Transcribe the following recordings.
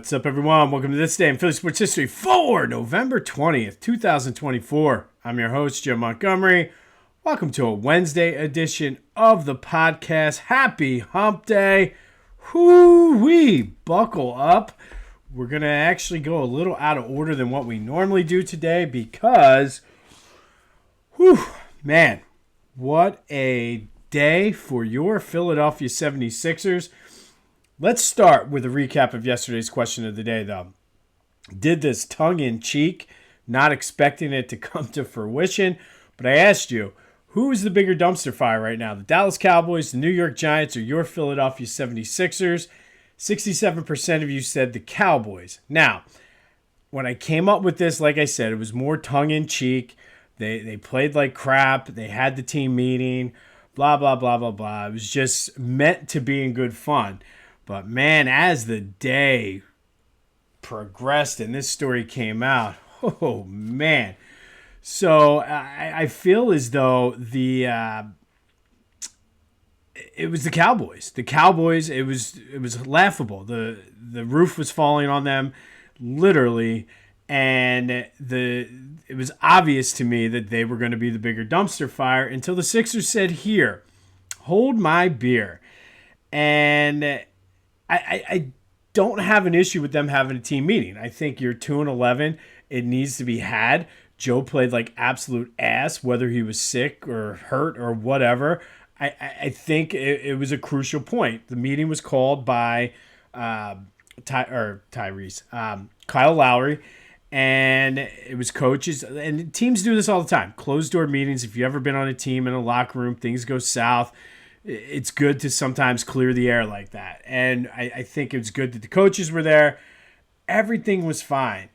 What's up, everyone? Welcome to this day in Philly sports history for November 20th, 2024. I'm your host, Joe Montgomery. Welcome to a Wednesday edition of the podcast. Happy hump day. Whoo-wee, buckle up. We're going to actually go a little out of order than what we normally do today because, man, what a day for your Philadelphia 76ers. Let's start with a recap of yesterday's question of the day, though. Did this tongue-in-cheek, not expecting it to come to fruition, but I asked you, who is the bigger dumpster fire right now? The Dallas Cowboys, the New York Giants, or your Philadelphia 76ers? 67% of you said the Cowboys. Now, when I came up with this, like I said, it was more tongue-in-cheek. They played like crap. They had the team meeting, blah, blah, blah, blah, blah. It was just meant to be in good fun. But, man, as the day progressed and this story came out, oh, man. So I feel as though it was the Cowboys. The Cowboys, it was laughable. The roof was falling on them, literally, and it was obvious to me that they were going to be the bigger dumpster fire until the Sixers said, "Here, hold my beer." And I don't have an issue with them having a team meeting. I think you're 2-11. It needs to be had. Joe played like absolute ass, whether he was sick or hurt or whatever. I think it was a crucial point. The meeting was called by Tyrese, Kyle Lowry, and it was coaches. And teams do this all the time. Closed-door meetings. If you've ever been on a team in a locker room, things go south. It's good to sometimes clear the air like that. And I think it was good that the coaches were there. Everything was fine.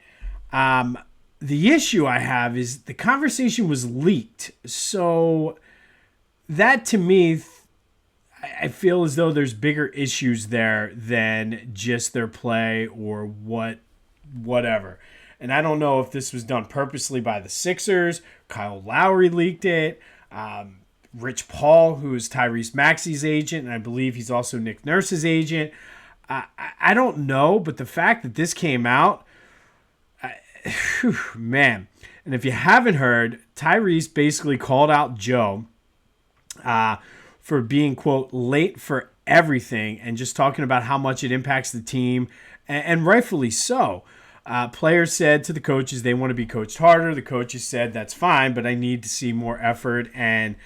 The issue I have is the conversation was leaked. So that to me, I feel as though there's bigger issues there than just their play or whatever. And I don't know if this was done purposely by the Sixers. Kyle Lowry leaked it. Rich Paul, who is Tyrese Maxey's agent, and I believe he's also Nick Nurse's agent. I don't know, but the fact that this came out, man. And if you haven't heard, Tyrese basically called out Joe for being, quote, late for everything and just talking about how much it impacts the team, and rightfully so. Players said to the coaches they want to be coached harder. The coaches said that's fine, but I need to see more effort and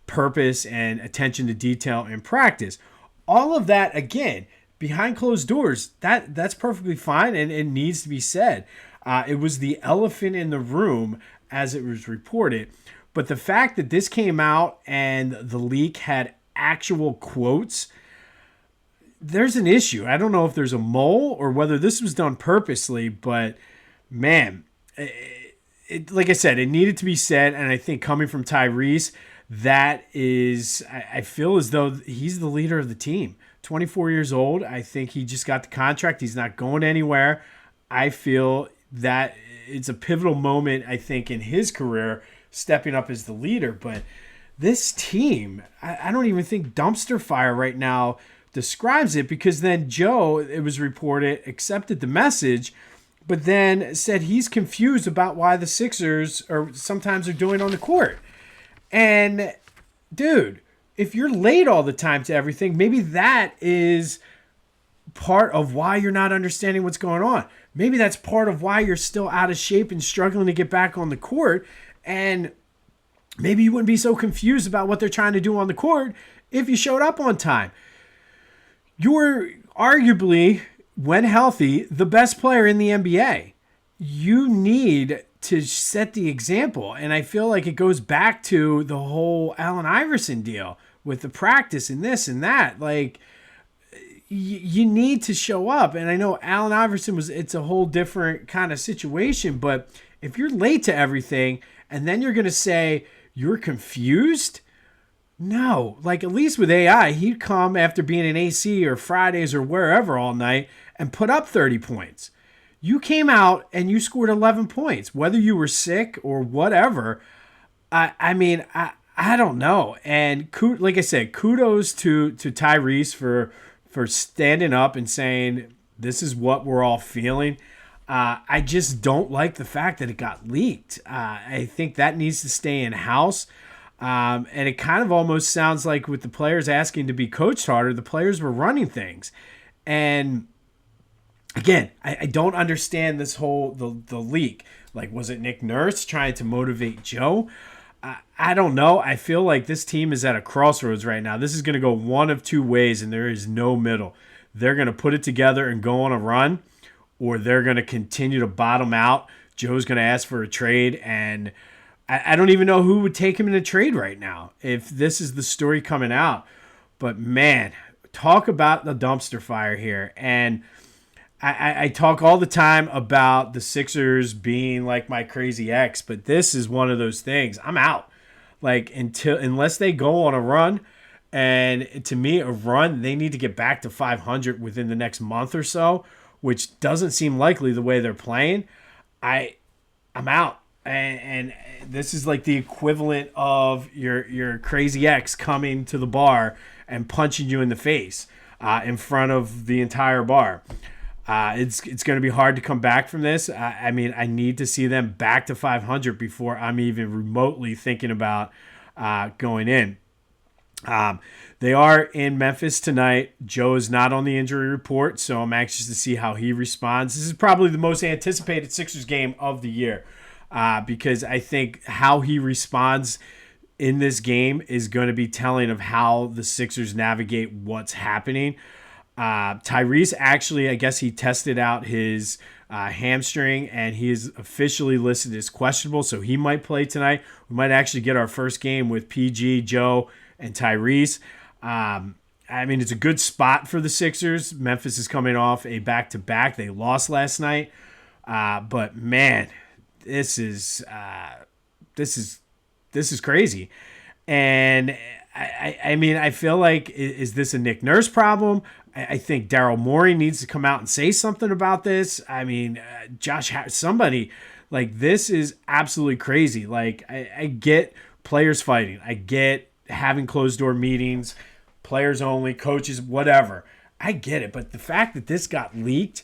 purpose and attention to detail in practice. All of that, again, behind closed doors, that's perfectly fine and it needs to be said. It was the elephant in the room as it was reported. But the fact that this came out and the leak had actual quotes, there's an issue. I don't know if there's a mole or whether this was done purposely, but man, like I said, it needed to be said. And I think coming from Tyrese, that is, I feel as though he's the leader of the team. 24 years old. I think he just got the contract. He's not going anywhere. I feel that it's a pivotal moment, I think, in his career, stepping up as the leader. But this team, I don't even think dumpster fire right now describes it, because then Joe, it was reported, accepted the message, but then said he's confused about why the Sixers sometimes are doing on the court. And, dude, if you're late all the time to everything, maybe that is part of why you're not understanding what's going on. Maybe that's part of why you're still out of shape and struggling to get back on the court. And maybe you wouldn't be so confused about what they're trying to do on the court if you showed up on time. You're arguably, when healthy, the best player in the NBA. You need to set the example. And I feel like it goes back to the whole Allen Iverson deal with the practice and this and that. Like, you need to show up. And I know Allen Iverson it's a whole different kind of situation, but if you're late to everything and then you're going to say you're confused, no. Like, at least with AI, he'd come after being in AC or Fridays or wherever all night and put up 30 points. You came out and you scored 11 points, whether you were sick or whatever. I mean, I don't know. And like I said, kudos to Tyrese for standing up and saying This is what we're all feeling. I just don't like the fact that it got leaked. I think that needs to stay in-house. And it kind of almost sounds like with the players asking to be coached harder, the players were running things. And again, I don't understand this whole the leak. Like, was it Nick Nurse trying to motivate Joe? I don't know. I feel like this team is at a crossroads right now. This is going to go one of two ways, and there is no middle. They're going to put it together and go on a run, or they're going to continue to bottom out. Joe's going to ask for a trade, and I don't even know who would take him in a trade right now if this is the story coming out. But, man, talk about the dumpster fire here. And I talk all the time about the Sixers being like my crazy ex, but this is one of those things. I'm out. Like, unless they go on a run, and to me, a run, they need to get back to 500 within the next month or so, which doesn't seem likely the way they're playing. I'm out. And this is like the equivalent of your crazy ex coming to the bar and punching you in the face in front of the entire bar. It's going to be hard to come back from this. I mean, I need to see them back to 500 before I'm even remotely thinking about going in. They are in Memphis tonight. Joe is not on the injury report, so I'm anxious to see how he responds. This is probably the most anticipated Sixers game of the year because I think how he responds in this game is going to be telling of how the Sixers navigate what's happening. Tyrese actually, I guess he tested out his hamstring, and he is officially listed as questionable, so he might play tonight. We might actually get our first game with PG, Joe, and Tyrese. I mean, it's a good spot for the Sixers. Memphis is coming off a back-to-back. They lost last night, but man, this is crazy. And I mean, I feel like, is this a Nick Nurse problem? I think Daryl Morey needs to come out and say something about this. I mean, somebody, like, this is absolutely crazy. Like, I get players fighting. I get having closed-door meetings, players only, coaches, whatever. I get it. But the fact that this got leaked,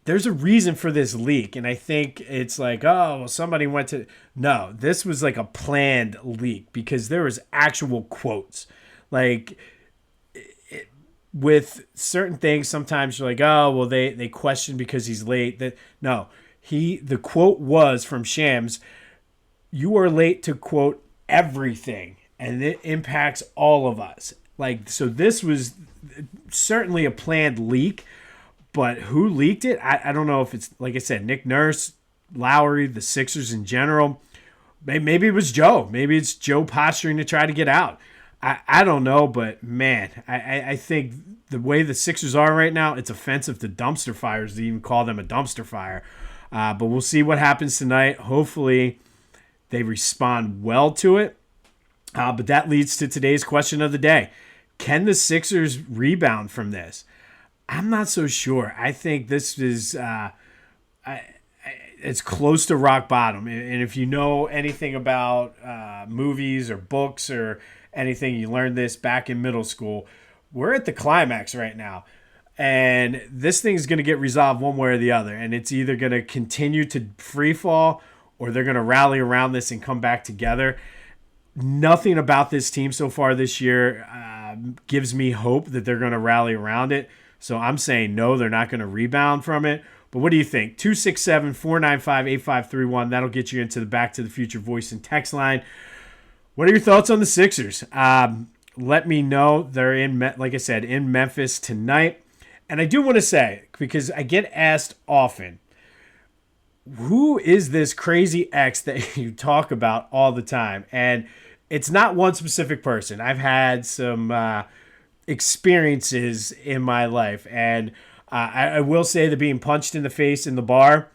there's a reason for this leak. And I think it's like, oh, well, somebody went to... No, this was like a planned leak because there was actual quotes. Like... with certain things, sometimes you're like, oh, well, they question because he's late. No, the quote was from Shams, "You are late to, quote, everything, and it impacts all of us." Like, so this was certainly a planned leak, but who leaked it? I don't know if it's, like I said, Nick Nurse, Lowry, the Sixers in general. Maybe it was Joe. Maybe it's Joe posturing to try to get out. I don't know, but man, I think the way the Sixers are right now, it's offensive to dumpster fires to even call them a dumpster fire. But we'll see what happens tonight. Hopefully they respond well to it. But that leads to today's question of the day. Can the Sixers rebound from this? I'm not so sure. I think this is it's close to rock bottom. And if you know anything about movies or books or anything, you learned this back in middle school. We're at the climax right now. And this thing's going to get resolved one way or the other. And it's either going to continue to free fall or they're going to rally around this and come back together. Nothing about this team so far this year gives me hope that they're going to rally around it. So I'm saying no, they're not going to rebound from it. But what do you think? 267-495-8531. That'll get you into the Back to the Future voice and text line. What are your thoughts on the Sixers? Let me know. They're like I said, in Memphis tonight. And I do want to say, because I get asked often, who is this crazy ex that you talk about all the time? And it's not one specific person. I've had some experiences in my life. And I will say that being punched in the face in the bar,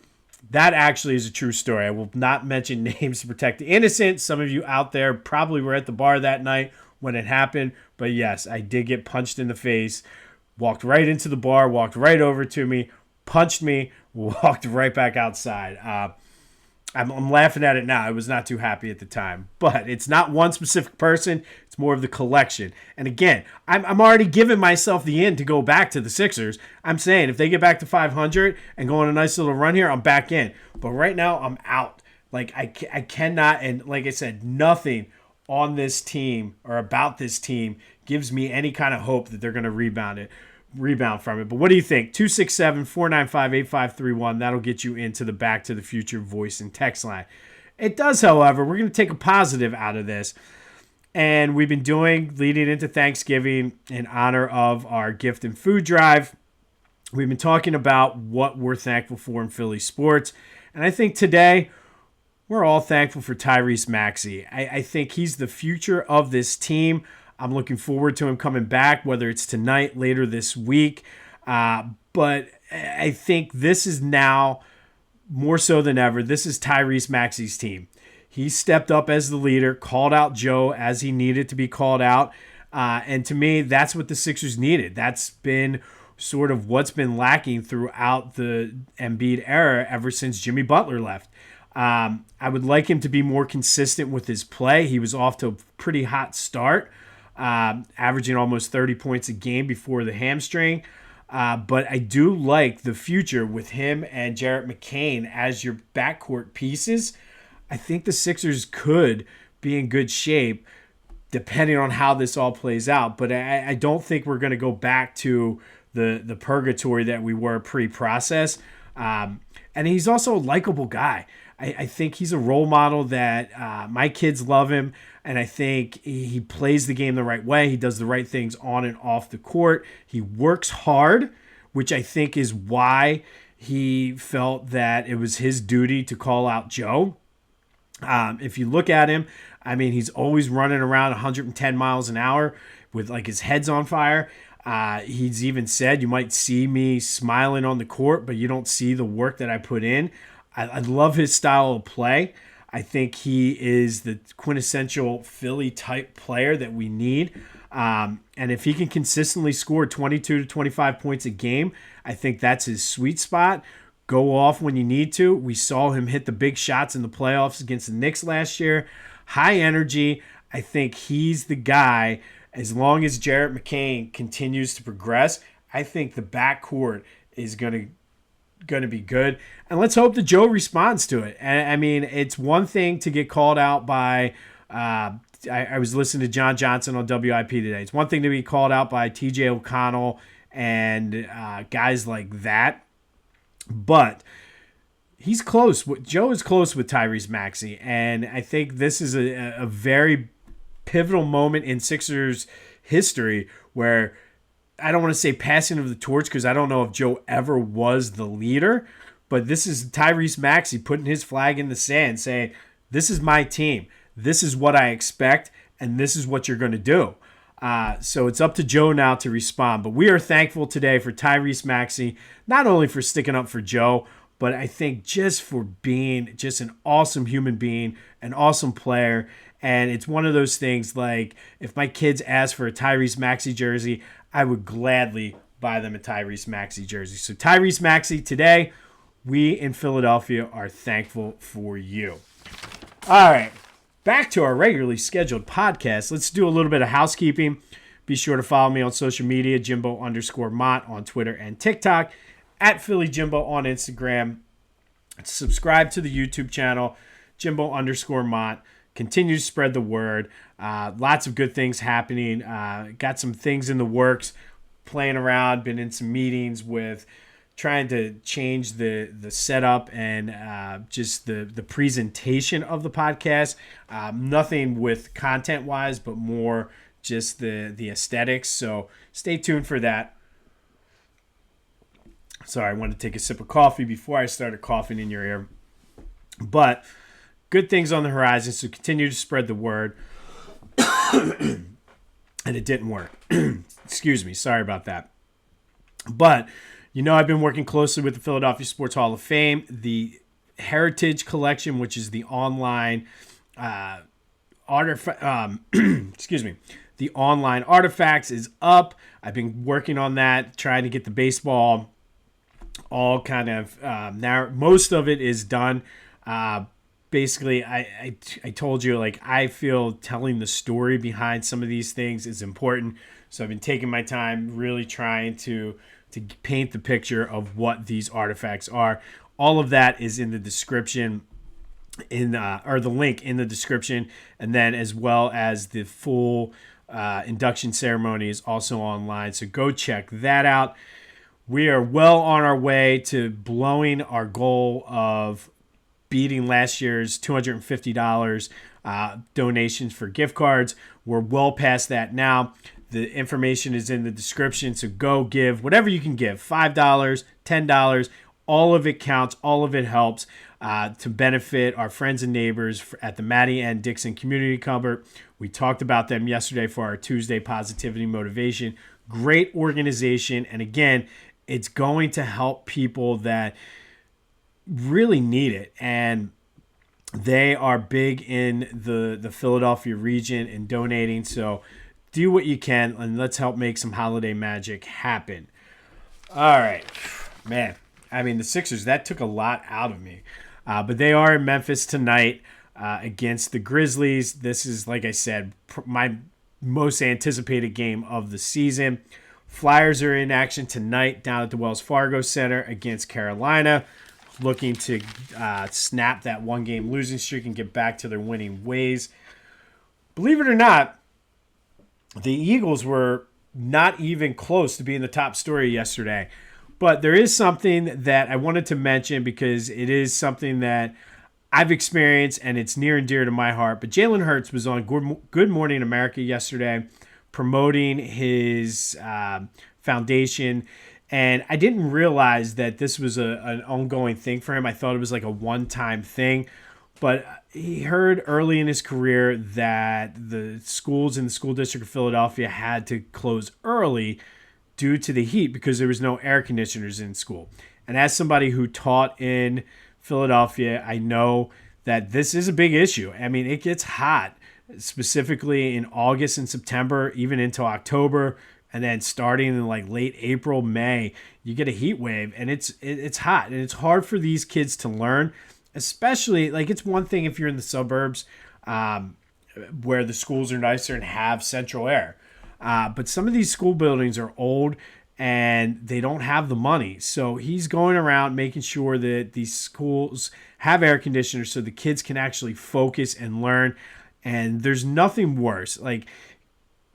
that actually is a true story. I will not mention names to protect the innocent. Some of you out there probably were at the bar that night when it happened. But yes, I did get punched in the face. Walked right into the bar, walked right over to me, punched me, walked right back outside. I'm laughing at it now. I was not too happy at the time. But it's not one specific person. It's more of the collection. And again, I'm already giving myself the in to go back to the Sixers. I'm saying if they get back to 500 and go on a nice little run here, I'm back in. But right now, I'm out. Like, I cannot, and like I said, nothing on this team or about this team gives me any kind of hope that they're going to rebound from it. But what do you think? 267-495-8531. That'll get you into the Back to the Future voice and text line. It does, however, we're going to take a positive out of this. And we've been doing, leading into Thanksgiving in honor of our gift and food drive. We've been talking about what we're thankful for in Philly sports. And I think today we're all thankful for Tyrese Maxey. I think he's the future of this team. I'm looking forward to him coming back, whether it's tonight, later this week. But I think this is now, more so than ever, this is Tyrese Maxey's team. He stepped up as the leader, called out Joe as he needed to be called out. And to me, that's what the Sixers needed. That's been sort of what's been lacking throughout the Embiid era ever since Jimmy Butler left. I would like him to be more consistent with his play. He was off to a pretty hot start, averaging almost 30 points a game before the hamstring. But I do like the future with him and Jarrett McCain as your backcourt pieces. I think the Sixers could be in good shape depending on how this all plays out. But I don't think we're going to go back to the purgatory that we were pre-process. And he's also a likable guy. I think he's a role model that my kids love him, and I think he plays the game the right way. He does the right things on and off the court. He works hard, which I think is why he felt that it was his duty to call out Joe. If you look at him, I mean, he's always running around 110 miles an hour with like his head's on fire. He's even said, you might see me smiling on the court, but you don't see the work that I put in. I love his style of play. I think he is the quintessential Philly type player that we need. And if he can consistently score 22 to 25 points a game, I think that's his sweet spot. Go off when you need to. We saw him hit the big shots in the playoffs against the Knicks last year. High energy. I think he's the guy. As long as Jarrett McCain continues to progress, I think the backcourt is going to be good. And let's hope that Joe responds to it. And I mean, it's one thing to get called out by I was listening to John Johnson on WIP today. It's one thing to be called out by TJ O'Connell and guys like that. But he's close. Joe is close with Tyrese Maxey. And I think this is a very pivotal moment in Sixers history where I don't want to say passing of the torch because I don't know if Joe ever was the leader, but this is Tyrese Maxey putting his flag in the sand saying, this is my team. This is what I expect, and this is what you're going to do. So it's up to Joe now to respond. But we are thankful today for Tyrese Maxey, not only for sticking up for Joe, but I think just for being just an awesome human being, an awesome player. And it's one of those things like if my kids ask for a Tyrese Maxey jersey, I would gladly buy them a Tyrese Maxey jersey. So Tyrese Maxey, today, we in Philadelphia are thankful for you. All right, back to our regularly scheduled podcast. Let's do a little bit of housekeeping. Be sure to follow me on social media, Jimbo_Mott on Twitter and TikTok, at Philly Jimbo on Instagram. Subscribe to the YouTube channel, Jimbo_Mott. Continue to spread the word. Lots of good things happening. Got some things in the works, playing around, been in some meetings with trying to change the setup and just the presentation of the podcast. Nothing with content-wise, but more just the aesthetics. So stay tuned for that. Sorry, I wanted to take a sip of coffee before I started coughing in your ear. But good things on the horizon, so continue to spread the word. And it didn't work. Excuse me. Sorry about that. But, I've been working closely with the Philadelphia Sports Hall of Fame, the Heritage Collection, which is the online the online artifacts is up. I've been working on that, trying to get the baseball all kind of now. Most of it is done. basically, I told you, like, I feel telling the story behind some of these things is important. So I've been taking my time really trying to paint the picture of what these artifacts are. All of that is in the description or the link in the description, and then as well as the full induction ceremony is also online. So go check that out. We are well on our way to blowing our goal of beating last year's $250 donations for gift cards. We're well past that now. The information is in the description, so go give whatever you can give. $5, $10, all of it counts. All of it helps to benefit our friends and neighbors at the Maddie N. Dixon Community Cupboard. We talked about them yesterday for our Tuesday Positivity Motivation. Great organization, and again, it's going to help people that really need it, and they are big in the Philadelphia region and donating. So do what you can, and let's help make some holiday magic happen. All right, man. I mean, the Sixers, that took a lot out of me, but they are in Memphis tonight against the Grizzlies. This is, like I said, my most anticipated game of the season. Flyers are in action tonight down at the Wells Fargo Center against Carolina, looking to snap that one-game losing streak and get back to their winning ways. Believe it or not, the Eagles were not even close to being the top story yesterday. But there is something that I wanted to mention because it is something that I've experienced and it's near and dear to my heart. But Jalen Hurts was on Good Morning America yesterday promoting his foundation. And I didn't realize that this was an ongoing thing for him. I thought it was like a one-time thing. But he heard early in his career that the schools in the school district of Philadelphia had to close early due to the heat because there was no air conditioners in school. And as somebody who taught in Philadelphia, I know that this is a big issue. I mean, it gets hot, specifically in August and September, even into October. And then starting in like late April, May, you get a heat wave and it's hot. And it's hard for these kids to learn, especially like it's one thing if you're in the suburbs where the schools are nicer and have central air. But some of these school buildings are old and they don't have the money. So he's going around making sure that these schools have air conditioners so the kids can actually focus and learn. And there's nothing worse. Like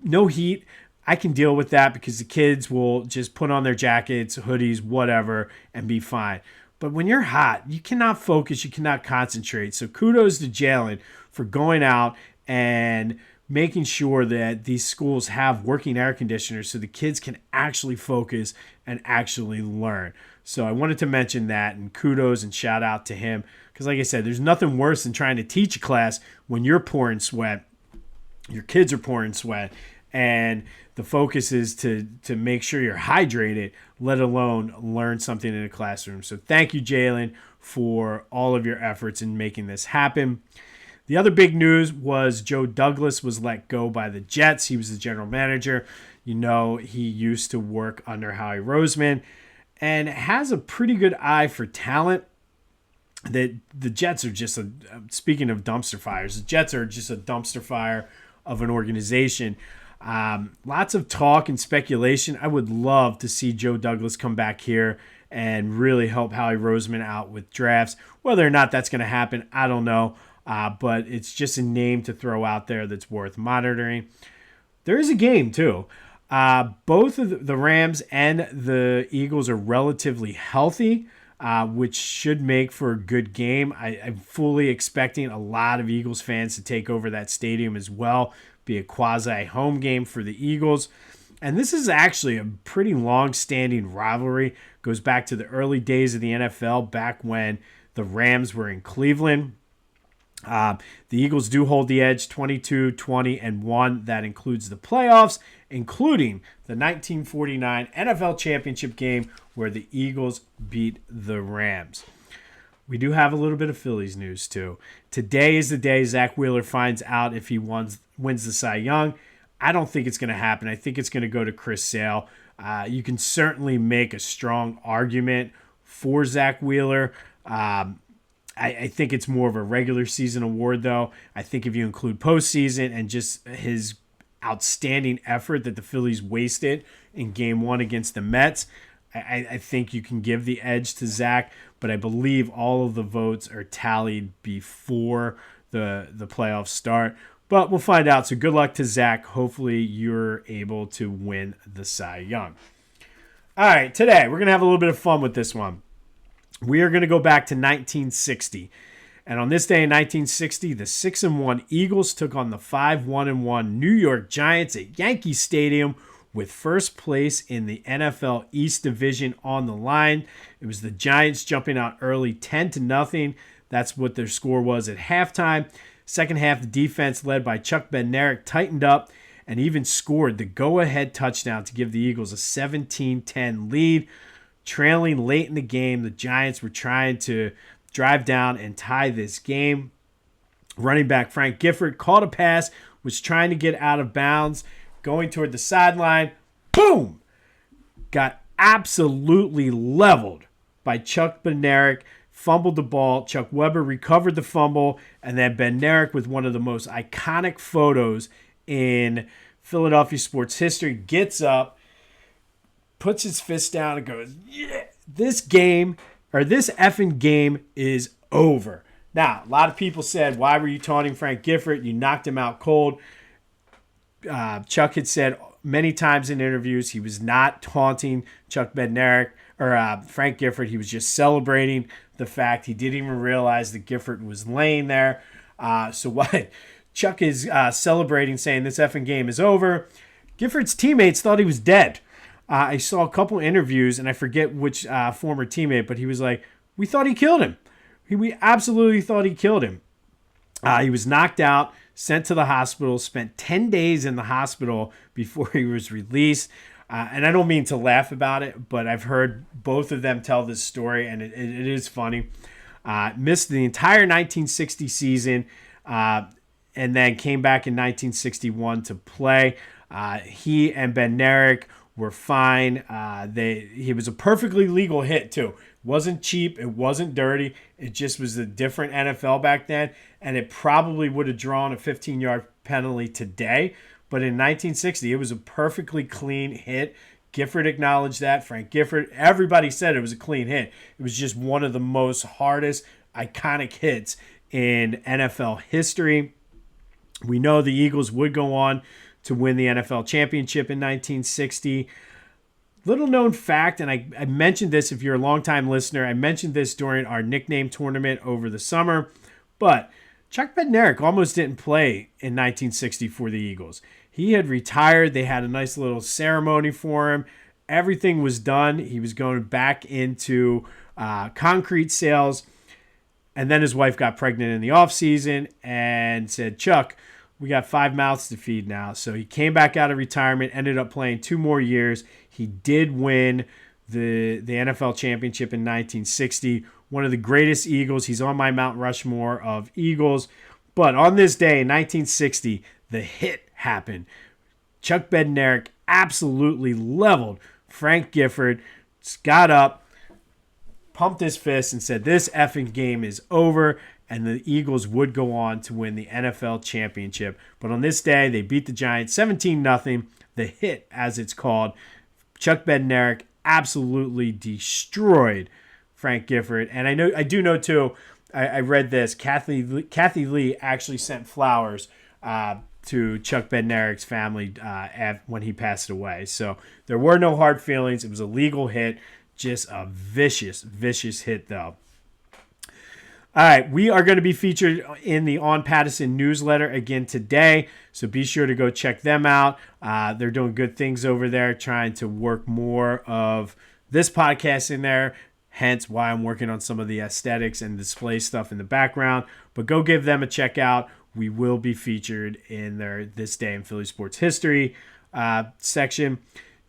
no heat, I can deal with that because the kids will just put on their jackets, hoodies, whatever, and be fine. But when you're hot, you cannot focus, you cannot concentrate. So kudos to Jalen for going out and making sure that these schools have working air conditioners so the kids can actually focus and actually learn. So I wanted to mention that, and kudos and shout out to him. Because like I said, there's nothing worse than trying to teach a class when you're pouring sweat, your kids are pouring sweat, and the focus is to make sure you're hydrated, let alone learn something in a classroom. So thank you, Jalen, for all of your efforts in making this happen. The other big news was Joe Douglas was let go by the Jets. He was the general manager. You know, he used to work under Howie Roseman and has a pretty good eye for talent. That the Jets are just speaking of dumpster fires, the Jets are just a dumpster fire of an organization. Lots of talk and speculation. I would love to see Joe Douglas come back here and really help Howie Roseman out with drafts. Whether or not that's going to happen, I don't know. But it's just a name to throw out there that's worth monitoring. There is a game, too. Both of the Rams and the Eagles are relatively healthy, which should make for a good game. I'm fully expecting a lot of Eagles fans to take over that stadium as well, be a quasi-home game for the Eagles. And this is actually a pretty long-standing rivalry. Goes back to the early days of the NFL, back when the Rams were in Cleveland. The Eagles do hold the edge 22-20-1. That includes the playoffs, including the 1949 NFL championship game where the Eagles beat the Rams. We do have a little bit of Phillies news too. Today is the day Zack Wheeler finds out if he wins the Cy Young. I don't think it's going to happen. I think it's going to go to Chris Sale. You can certainly make a strong argument for Zack Wheeler. I think it's more of a regular season award, though. I think if you include postseason and just his outstanding effort that the Phillies wasted in Game 1 against the Mets, I think you can give the edge to Zack, but I believe all of the votes are tallied before the playoffs start. But we'll find out. So good luck to Zack. Hopefully you're able to win the Cy Young. All right, today we're going to have a little bit of fun with this one. We are going to go back to 1960. And on this day in 1960, the 6-1 Eagles took on the 5-1 New York Giants at Yankee Stadium with first place in the NFL East Division on the line. It was the Giants jumping out early 10-0. That's what their score was at halftime. Second half, the defense led by Chuck Bednarik tightened up and even scored the go-ahead touchdown to give the Eagles a 17-10 lead. Trailing late in the game, the Giants were trying to drive down and tie this game. Running back Frank Gifford caught a pass, was trying to get out of bounds, going toward the sideline. Boom! Got absolutely leveled by Chuck Bednarik. Fumbled the ball. Chuck Weber recovered the fumble. And then Bednarik, with one of the most iconic photos in Philadelphia sports history, gets up, puts his fist down and goes, yeah, this effing game is over. Now, a lot of people said, why were you taunting Frank Gifford? You knocked him out cold. Chuck had said many times in interviews he was not taunting Chuck Bednarik or Frank Gifford. He was just celebrating the fact he didn't even realize that Gifford was laying there. So what Chuck is celebrating, saying this effing game is over. Gifford's teammates thought he was dead. I saw a couple interviews, and I forget which former teammate, but he was like, we thought he killed him. We absolutely thought he killed him. He was knocked out, sent to the hospital, spent 10 days in the hospital before he was released. And I don't mean to laugh about it, but I've heard both of them tell this story, and it is funny. Missed the entire 1960 season, and then came back in 1961 to play. He and Bednarik were fine. He was a perfectly legal hit too. Wasn't cheap. It wasn't dirty. It just was a different NFL back then, and it probably would have drawn a 15-yard penalty today. But in 1960, it was a perfectly clean hit. Gifford acknowledged that. Frank Gifford. Everybody said it was a clean hit. It was just one of the most hardest, iconic hits in NFL history. We know the Eagles would go on to win the NFL championship in 1960. Little known fact, and I mentioned this if you're a longtime listener, I mentioned this during our nickname tournament over the summer, but Chuck Bednarik almost didn't play in 1960 for the Eagles. He had retired. They had a nice little ceremony for him. Everything was done. He was going back into concrete sales, and then his wife got pregnant in the offseason and said, Chuck, we got 5 mouths to feed now. So he came back out of retirement, ended up playing 2 more years. He did win the NFL championship in 1960. One of the greatest Eagles. He's on my Mount Rushmore of Eagles. But on this day in 1960, the hit happened. Chuck Bednarik absolutely leveled Frank Gifford, got up, pumped his fist, and said, this effing game is over. And the Eagles would go on to win the NFL championship. But on this day, they beat the Giants 17-0. The hit, as it's called. Chuck Bednarik absolutely destroyed Frank Gifford. And I do know too, I read this, Kathy Lee actually sent flowers to Chuck Bednarik's family when he passed away. So there were no hard feelings. It was a legal hit. Just a vicious, vicious hit though. All right, we are going to be featured in the On Pattison newsletter again today, so be sure to go check them out. They're doing good things over there, trying to work more of this podcast in there, hence why I'm working on some of the aesthetics and display stuff in the background. But go give them a check out. We will be featured in their This Day in Philly Sports History section.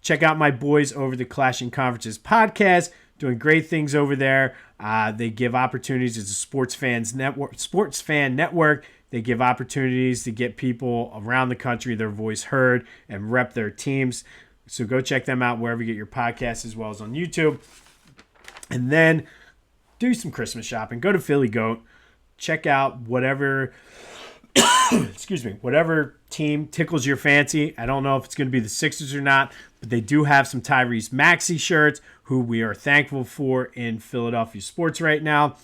Check out my boys over the Clashing Conferences podcast. Doing great things over there. They give opportunities as a sports fan network. They give opportunities to get people around the country their voice heard and rep their teams. So go check them out wherever you get your podcasts as well as on YouTube. And then do some Christmas shopping. Go to Philly Goat. Check out whatever whatever team tickles your fancy. I don't know if it's going to be the Sixers or not, but they do have some Tyrese Maxey shirts, who we are thankful for in Philadelphia sports right now.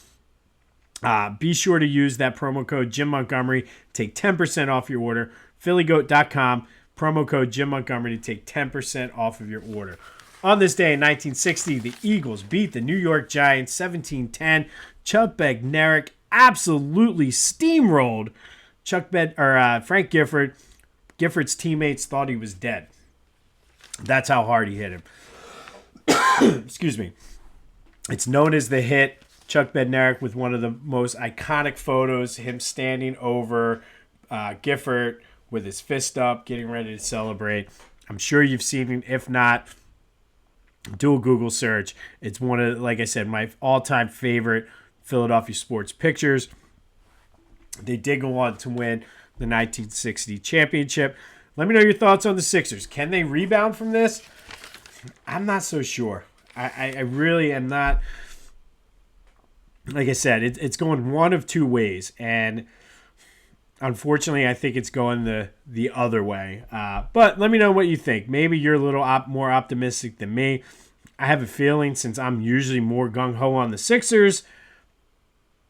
Be sure to use that promo code Jim Montgomery. Take 10% off your order. PhillyGoat.com. Promo code Jim Montgomery to take 10% off of your order. On this day in 1960, the Eagles beat the New York Giants 17-10. Chuck Bednarik absolutely steamrolled Frank Gifford. Gifford's teammates thought he was dead. That's how hard he hit him. Excuse me. It's known as the hit. Chuck Bednarik with one of the most iconic photos, him standing over Gifford with his fist up, getting ready to celebrate. I'm sure you've seen it. If not, do a Google search. It's one of, like I said, my all-time favorite Philadelphia sports pictures. They did go on to win the 1960 championship. Let me know your thoughts on the Sixers. Can they rebound from this? I'm not so sure. I really am not. Like I said, it's going one of two ways, and unfortunately, I think it's going the other way. But let me know what you think. Maybe you're a little more optimistic than me. I have a feeling, since I'm usually more gung-ho on the Sixers,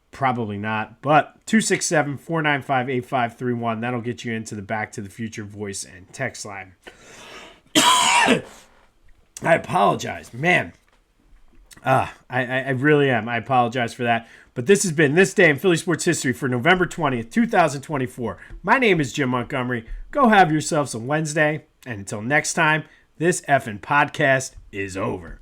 probably not. But 267-495-8531. That'll get you into the Back to the Future voice and text line. I apologize. Man. I really am. I apologize for that. But this has been This Day in Philly Sports History for November 20th, 2024. My name is Jim Montgomery. Go have yourselves a Wednesday. And until next time, this effing podcast is over.